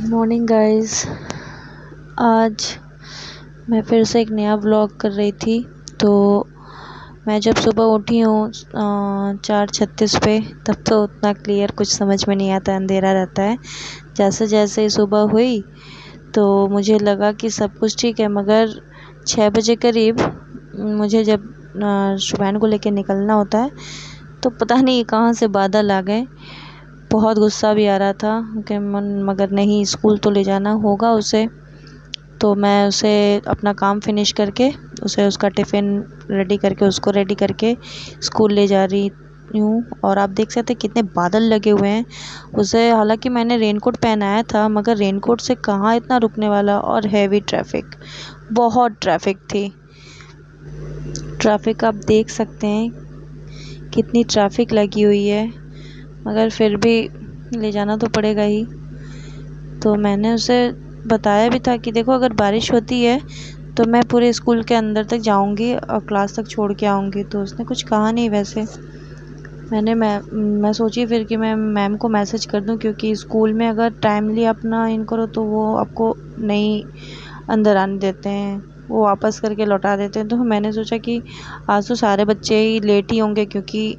Morning guys. आज मैं फिर से एक नया व्लॉग कर रही थी। तो मैं जब सुबह उठी हूँ 4:36 पे, तब तो उतना क्लियर कुछ समझ में नहीं आता, अंधेरा रहता है। जैसे जैसे ही सुबह हुई तो मुझे लगा कि सब कुछ ठीक है, मगर 6 बजे करीब मुझे जब शुभान को लेके निकलना होता है तो पता नहीं कहाँ से बादल आ गए। बहुत गुस्सा भी आ रहा था कि मगर नहीं, स्कूल तो ले जाना होगा उसे। तो मैं उसे अपना काम फिनिश करके उसे उसका टिफ़िन रेडी करके उसको रेडी करके स्कूल ले जा रही हूँ। और आप देख सकते हैं कितने बादल लगे हुए हैं उसे। हालांकि मैंने रेनकोट पहनाया था, मगर रेनकोट से कहाँ इतना रुकने वाला। और हैवी ट्रैफिक, बहुत ट्रैफिक थी। ट्रैफिक आप देख सकते हैं कितनी ट्रैफिक लगी हुई है, मगर फिर भी ले जाना तो पड़ेगा ही। तो मैंने उसे बताया भी था कि देखो, अगर बारिश होती है तो मैं पूरे स्कूल के अंदर तक जाऊंगी और क्लास तक छोड़ के आऊंगी। तो उसने कुछ कहा नहीं। वैसे मैं सोची फिर कि मैं मैम को मैसेज कर दूं, क्योंकि स्कूल में अगर टाइमली अपना इन करो तो वो आपको नहीं अंदर आने देते हैं, वो वापस करके लौटा देते हैं। तो मैंने सोचा कि आज तो सारे बच्चे ही लेट ही होंगे, क्योंकि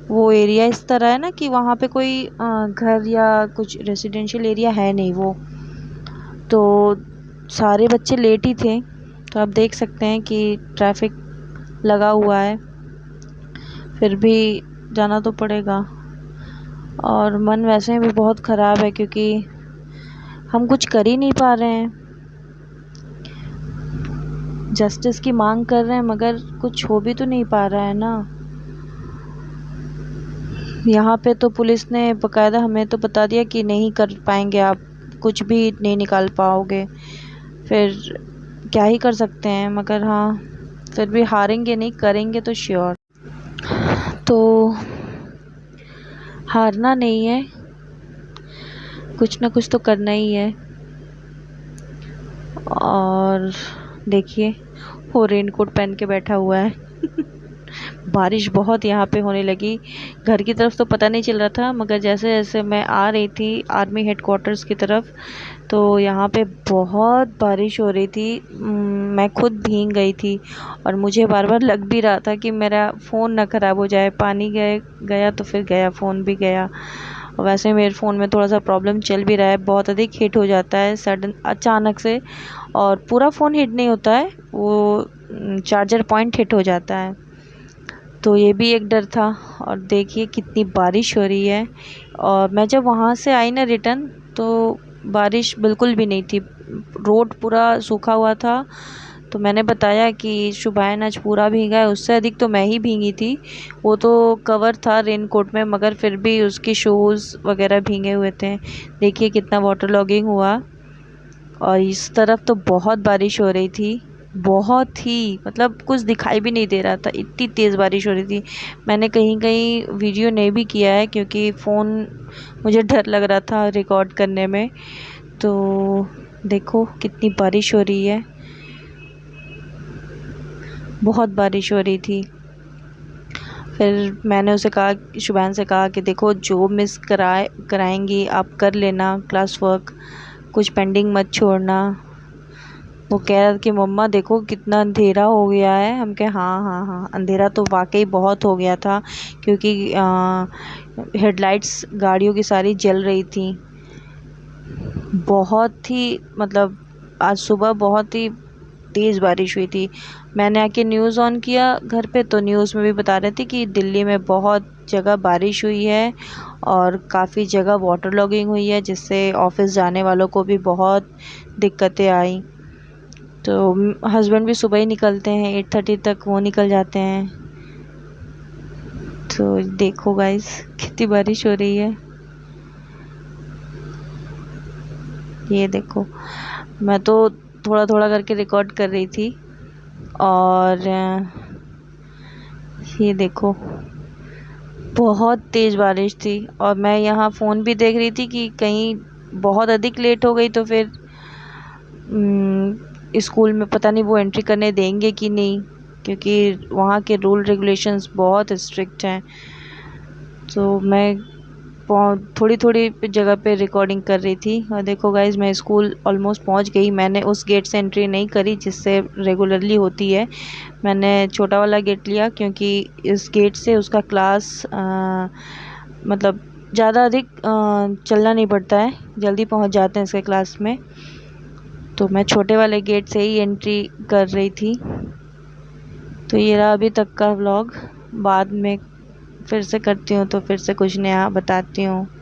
वो एरिया इस तरह है ना कि वहाँ पे कोई घर या कुछ रेजिडेंशियल एरिया है नहीं वो। तो सारे बच्चे लेट ही थे। तो आप देख सकते हैं कि ट्रैफिक लगा हुआ है, फिर भी जाना तो पड़ेगा। और मन वैसे भी बहुत ख़राब है, क्योंकि हम कुछ कर ही नहीं पा रहे हैं। जस्टिस की मांग कर रहे हैं, मगर कुछ हो भी तो नहीं पा रहा है ना। यहाँ पे तो पुलिस ने बकायदा हमें तो बता दिया कि नहीं कर पाएंगे, आप कुछ भी नहीं निकाल पाओगे। फिर क्या ही कर सकते हैं, मगर हाँ, फिर भी हारेंगे नहीं, करेंगे तो श्योर। तो हारना नहीं है, कुछ ना कुछ तो करना ही है। और देखिए, वो रेनकोट पहन के बैठा हुआ है। बारिश बहुत यहाँ पे होने लगी। घर की तरफ तो पता नहीं चल रहा था, मगर जैसे जैसे मैं आ रही थी आर्मी हेडक्वार्टर्स की तरफ, तो यहाँ पे बहुत बारिश हो रही थी। मैं खुद भीग गई थी और मुझे बार बार लग भी रहा था कि मेरा फ़ोन ना ख़राब हो जाए। पानी गया तो फिर गया, फ़ोन भी गया। और वैसे मेरे फ़ोन में थोड़ा सा प्रॉब्लम चल भी रहा है, बहुत अधिक हिट हो जाता है सडन अचानक से। और पूरा फ़ोन हिट नहीं होता है, वो चार्जर पॉइंट हिट हो जाता है। तो ये भी एक डर था। और देखिए कितनी बारिश हो रही है। और मैं जब वहाँ से आई ना रिटर्न, तो बारिश बिल्कुल भी नहीं थी, रोड पूरा सूखा हुआ था। तो मैंने बताया कि शुभान आज पूरा भीगा है, उससे अधिक तो मैं ही भीगी थी। वो तो कवर था रेनकोट में, मगर फिर भी उसके शूज़ वगैरह भीगे हुए थे। देखिए कितना वाटर लॉगिंग हुआ। और इस तरफ तो बहुत बारिश हो रही थी, बहुत ही, मतलब कुछ दिखाई भी नहीं दे रहा था, इतनी तेज़ बारिश हो रही थी। मैंने कहीं कहीं वीडियो नहीं भी किया है, क्योंकि फ़ोन मुझे डर लग रहा था रिकॉर्ड करने में। तो देखो कितनी बारिश हो रही है, बहुत बारिश हो रही थी। फिर मैंने उसे कहा, शुभान से कहा कि देखो, जो मिस कराएंगी आप कर लेना क्लास वर्क, कुछ पेंडिंग मत छोड़ना। वो कह रहा था कि मम्मा देखो कितना अंधेरा हो गया है। हम कहे हाँ हाँ हाँ, अंधेरा तो वाकई बहुत हो गया था, क्योंकि हेडलाइट्स गाड़ियों की सारी जल रही थी। बहुत ही, मतलब आज सुबह बहुत ही तेज़ बारिश हुई थी। मैंने आके न्यूज़ ऑन किया घर पे, तो न्यूज़ में भी बता रहे थे कि दिल्ली में बहुत जगह बारिश हुई है और काफ़ी जगह वाटर लॉगिंग हुई है, जिससे ऑफिस जाने वालों को भी बहुत दिक्कतें आई। तो हस्बैंड भी सुबह ही निकलते हैं, 8:30 तक वो निकल जाते हैं। तो देखो गाइस कितनी बारिश हो रही है, ये देखो। मैं तो थोड़ा थोड़ा करके रिकॉर्ड कर रही थी। और ये देखो बहुत तेज़ बारिश थी। और मैं यहाँ फ़ोन भी देख रही थी कि कहीं बहुत अधिक लेट हो गई तो फिर स्कूल में पता नहीं वो एंट्री करने देंगे कि नहीं, क्योंकि वहाँ के रूल रेगुलेशंस बहुत स्ट्रिक्ट हैं। तो मैं थोड़ी थोड़ी जगह पे रिकॉर्डिंग कर रही थी। और देखो गाइज, मैं स्कूल ऑलमोस्ट पहुंच गई। मैंने उस गेट से एंट्री नहीं करी जिससे रेगुलरली होती है। मैंने छोटा वाला गेट लिया क्योंकि इस गेट से उसका क्लास मतलब ज़्यादा अधिक चलना नहीं पड़ता है, जल्दी पहुंच जाते हैं इसके क्लास में। तो मैं छोटे वाले गेट से ही एंट्री कर रही थी। तो ये रहा अभी तक का व्लॉग। बाद में फिर से करती हूँ तो फिर से कुछ नया बताती हूँ।